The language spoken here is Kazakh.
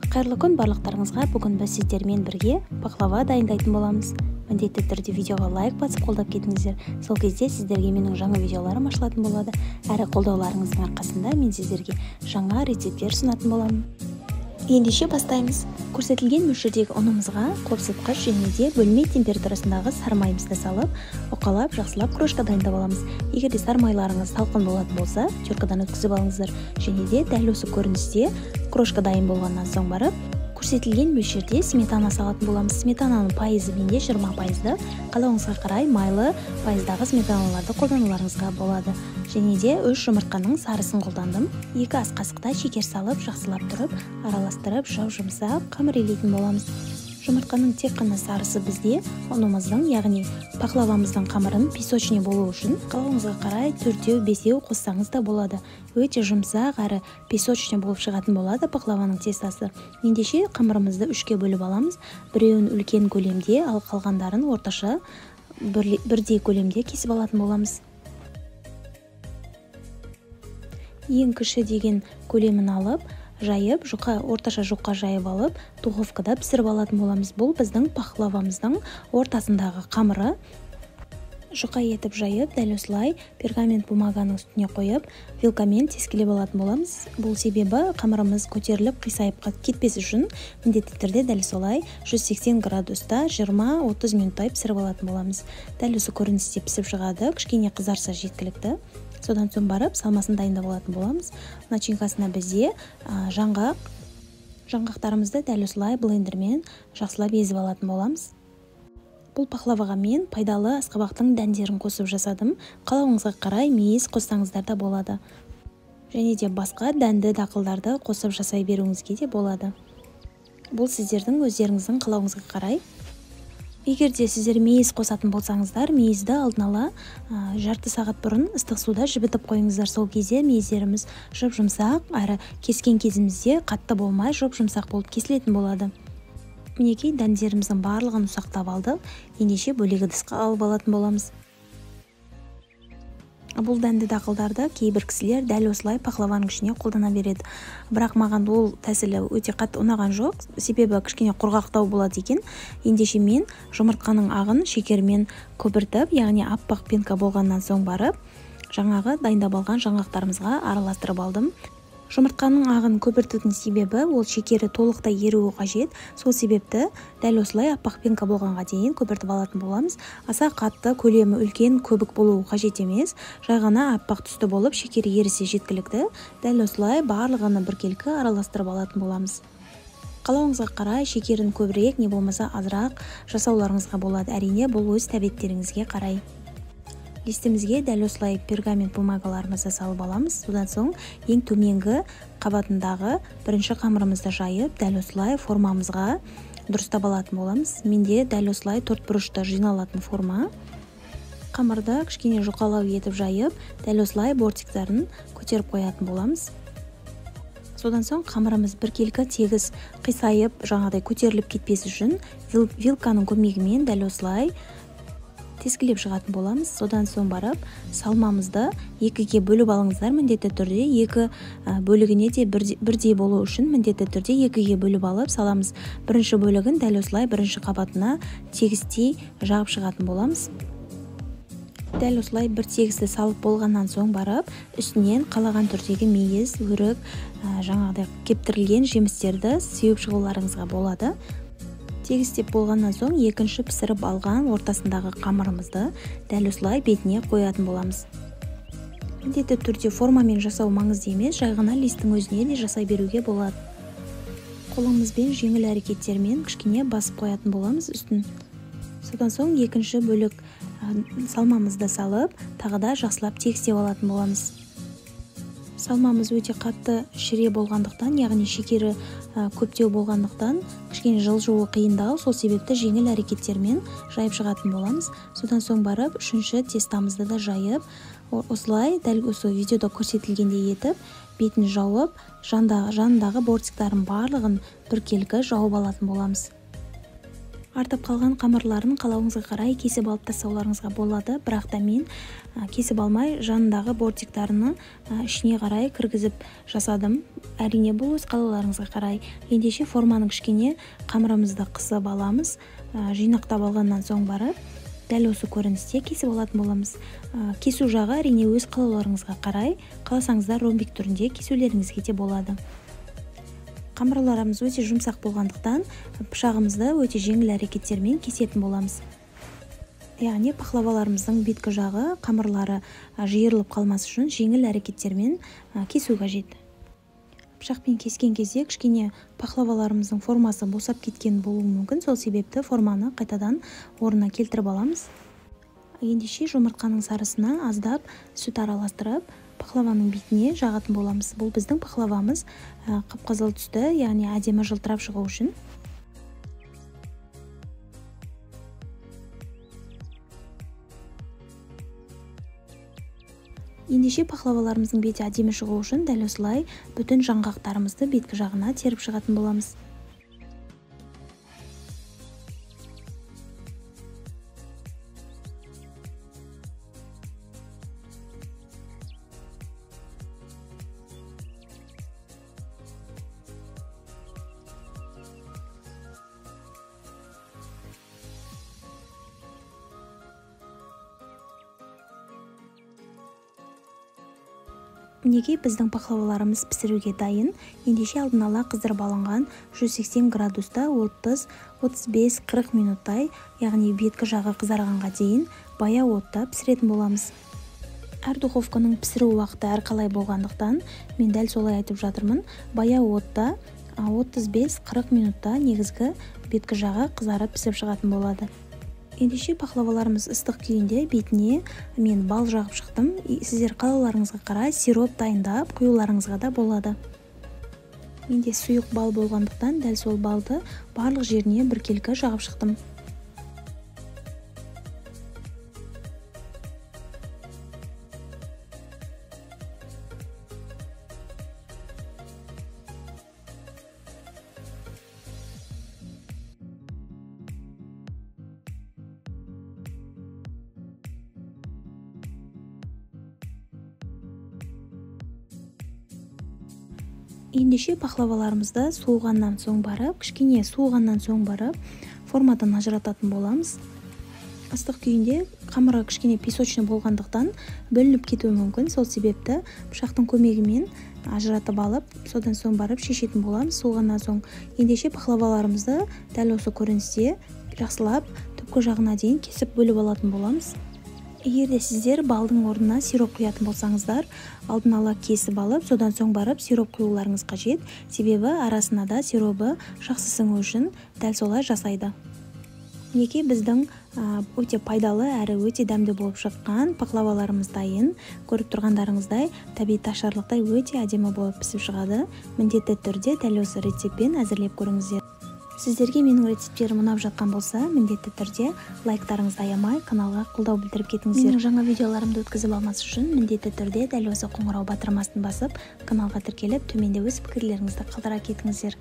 Қайырлы күн барлықтарыңызға. Бүгін біз сіздермен бірге пахлава дайындайтын боламыз. Міндетті түрде видеоға лайк басып қолдап кетіңіздер. Сол кезде сіздерге менің жаңа видеоларым ашылатын болады. Әрі қолдауларыңыздың арқасында мен сіздерге жаңа рецепттер ұсынатын боламын. Ендеше бастаймыз. Көрсетілген мөлшердегі ұнымызға қопсытқыш және де бөлме температурасындағы сары майымызды салып, уқалап, жақсылап крошка дайындап аламыз. Егер де сары майларыңыз салқын болатын болса, теркадан өткізіп алыңыздар. Және де дәл осы көріністе крошка дайын болғаннан соң барып, көрсетілген мөлшерде сметана салатын боламыз. Сметананың пайызы менде 20%. Қалауыңызға қарай майлы пайыздағы сметаналарды қолдануларыңызға болады. Және де 3 жұмыртқаның сарысын қолдандым. 2 ас қасықта шекер салып, жақсылап тұрып, араластырып, жау-жұмсақ қамыр илейтін боламыз. Жұмыртқаның тек қана сарысы бізде ұнымыздың, яғни пахлавамыздың қамырын песочный болу үшін қалауыңызға қарай 4-5 қоссаңыз да болады. Өте жұмсақ әрі песочный болып шығатын болады пахлаваның тестасы. Ендеше қамырымызды 3-ке бөліп аламыз. Біреуін үлкен көлемде, ал қалғандарын орташа бірдей көлемде кесіп алатын боламыз. Ең кіші деген көлемін алып, жайып, орташа жұқа жайып алып, духовкада пісіріп алатын боламыз. Бұл біздің пахлавамыздың ортасындағы қамыры. Жұқа етіп жайып, дәл осылай пергамент бумаганың үстіне қойып, вилкамен тескілеп алатын боламыз. Бұл себебі қамырымыз көтеріліп, қисайып кетпес үшін міндетті түрде дәл солай 180 градуста 20-30 минуттай пісіріп алатын боламыз. Дәл осы көріністе пісіп шығады, кішкене қызарса жеткілікті. Содан соң барып, салмасын дайындап алатын боламыз. Начинкасына бізде жаңғақтарымызды дәл осылай блендермен жақсылап езіп алатын боламыз. Бұл пахлаваға мен пайдалы асқабақтың дәндерін қосып жасадым. Қалауыңызға қарай мейіз қоссаңыздар да болады. Және де басқа дәнді дақылдарды қосып жасай беруіңізге де болады. Бұл сіздердің өздеріңіздің қалауыңызға қарай. Егер де сіздер мейіз қосатын болсаңыздар, мейізді алдын ала жарты сағат бұрын ыстық суда жібітіп қойыңыздар. Сол кезде мейіздеріміз жұп-жұмсақ, әрі кескен кезімізде қатты болмай жұп-жұмсақ болып кесілетін болады. Мінекей дәндеріміздің барлығын ұсақтап алдық. Ендеше бөлек ыдысқа алып алатын боламыз. Бұл дәнді дақылдарды кейбір кісілер дәл осылай пахлаваның ішіне қолдана береді. Бірақ маған ол тәсілі өте қатты ұнаған жоқ, себебі кішкене құрғақтау болады екен. Ендеше мен жұмыртқаның ағын шекермен көпіртіп, яғни аппақ пенка болғаннан соң барып, жаңағы дайындап алған жаңғақтарымызға араластырып алдым. Жұмыртқаның ағын көпіртудің себебі ол шекері толықтай еруі қажет. Сол себепті дәл осылай аппақ пенка болғанға дейін көпіртіп алатын боламыз. Аса қатты, көлемі үлкен, көбік болуы қажет емес. Жай ғана аппақ түсті болып шекері ерісе жеткілікті. Дәл осылай барлығын біркелкі араластырып алатын боламыз. Қалауыңызға қарай шекерін көбірек, не болмаса азырақ жасауларыңызға болады. Әрине, бұл өз тәбеттеріңізге қарай. Листімізге дәл осылай пергамент бумагаларымызды салып аламыз. Содан соң ең төменгі қабатындағы бірінші қамырымызды жайып, дәл осылай формамызға дұрыстап алатын боламыз. Менде дәл осылай төртбұрышты жиналатын форма. Қамырды кішкене жұқалау етіп жайып, дәл осылай бортиктарын көтеріп қоятын боламыз. Содан соң қамырымыз біркелкі тегіс қисайып, жаңағыдай көтеріліп кетпес үшін вилканың көмегімен дәл осылай тескілеп шығатын боламыз. Содан соң барып, салмамызды 2-ге бөліп алыңыздар міндетті түрде. 2 бөлігіне де бірдей болу үшін міндетті түрде 2-ге бөліп алып саламыз. Бірінші бөлігін дәл осылай бірінші қабатына тегістей жағып шығатын боламыз. Дәл осылай бір тегісті салып болғаннан соң барып, үстінен қалаған түрдегі мейіз, өрік, жаңағыдай кептірілген жемістерді сеуіп шығуларыңызға болады. Тегістеп болғаннан соң екінші пісіріп алған ортасындағы қамырымызды дәл осылай бетіне қоятын боламыз. Міндетті түрде формамен жасау маңызды емес, жай ғана листтің өзіне де жасай беруге болады. Қолымызбен жеңіл әрекеттермен кішкене басып қоятын боламыз үстін. Содан соң екінші бөлік салмамызды салып, тағы да жақсылап тегістеп алатын боламыз. Салмамыз өте қатты шіре болғандықтан, яғни шекері көптеу болғандықтан, кішкене жылжуы қиындау, сол себепті жеңіл әрекеттермен жайып шығатын боламыз. Содан соң барып, үшінші тестамызды да жайып, осылай дәл осы видеода көрсетілгендей етіп, бетін жауып, жанындағы бортиктарын барлығын біркелкі жауып алатын боламыз. Артып қалған қамырларын қалауыңызға қарай кесіп алып тастауларыңызға болады, бірақ та мен кесіп алмай жанындағы бортиктарыны ішіне қарай кіргізіп жасадым. Әрине бұл өз қалауларыңызға қарай. Ендеше форманы кішкене қамырымызды қысып аламыз. Жинақтап алғаннан соң барып дәл осы көріністе кесіп алатын боламыз. Кесу жағы әрине өз қалауларыңызға қарай, қаласаңыздар ромбик түрінде кесулеріңізге де болады. Қамырларымыз өте жұмсақ болғандықтан пышағымызды өте жеңіл әрекеттермен кесетін боламыз. Яғни пахлаваларымыздың беткі жағы қамырлары жиырылып қалмас үшін жеңіл әрекеттермен кесу қажет. Пышақпен кескен кезде кішкене пахлаваларымыздың формасы босап кеткен болуы мүмкін, сол себепті форманы қайтадан орнына келтіріп аламыз. Ендеше жұмыртқаның сарысына аздап сүт араластырып пахлаваның бетіне жағатын боламыз. Бұл біздің пахлавамыз қып-қызыл түсті, яғни әдемі жылтырап шығу үшін. Ендеше пахлаваларымыздың беті әдемі шығу үшін дәл осылай бүтін жаңғақтарымызды беткі жағына теріп шығатын боламыз. Мінекей біздің пахлаваларымыз пісіруге дайын. Ендеше алдын ала қыздырып алынған 180 градуста 30-35-40 минуттай, яғни беткі жағы қызарғанға дейін баяу отта пісіретін боламыз. Әр духовканың пісіру уақыты әрқалай болғандықтан мен дәл солай айтып жатырмын. Баяу отта 35-40 минутта негізгі беткі жағы қызарып пісіп шығатын болады. Ендеше пахлаваларымыз ыстық күйінде бетіне мен бал жағып шықтым. Сіздер қалауларыңызға қарай сироп дайындап құюларыңызға да болады. Менде сұйық бал болғандықтан дәл сол балды барлық жеріне біркелкі жағып шықтым. Ендеше пахлаваларымызды кішкене суығаннан соң барып, формадан ажырататын боламыз. Ыстық күйінде қамыры кішкене песочный болғандықтан бөлініп кетуі мүмкін, сол себепті пышақтың көмегімен ажыратып алып, содан соң барып шешетін боламыз суығаннан соң. Ендеше пахлаваларымызды дәл осы көріністе жақсылап түпкі жағына дейін кесіп бөліп алатын боламыз. Егер де сіздер балдың орнына сироп құятын болсаңыздар, алдын ала кесіп алып, содан соң барып сироп құюларыңыз қажет, себебі арасына да сиробы жақсы сіңу үшін дәл солай жасайды. Мінекей біздің өте пайдалы әрі өте дәмді болып шыққан пахлаваларымыз дайын. Көріп тұрғандарыңыздай табиғи ташарлықтай өте әдемі болып пісіп шығады. Міндетті түрде дәл осы рецептпен әзірлеп көріңіздер. Сіздерге менің рецепттерім ұнап жатқан болса, міндетті түрде лайктарыңызды аямай каналға қолдау білдіріп кетіңіздер. Менің жаңа видеоларымды өткізіп алмас үшін міндетті түрде дәл осы қоңырау батырмасын басып, каналға тіркеліп, төменде өз пікірлеріңізді қалдыра кетіңіздер.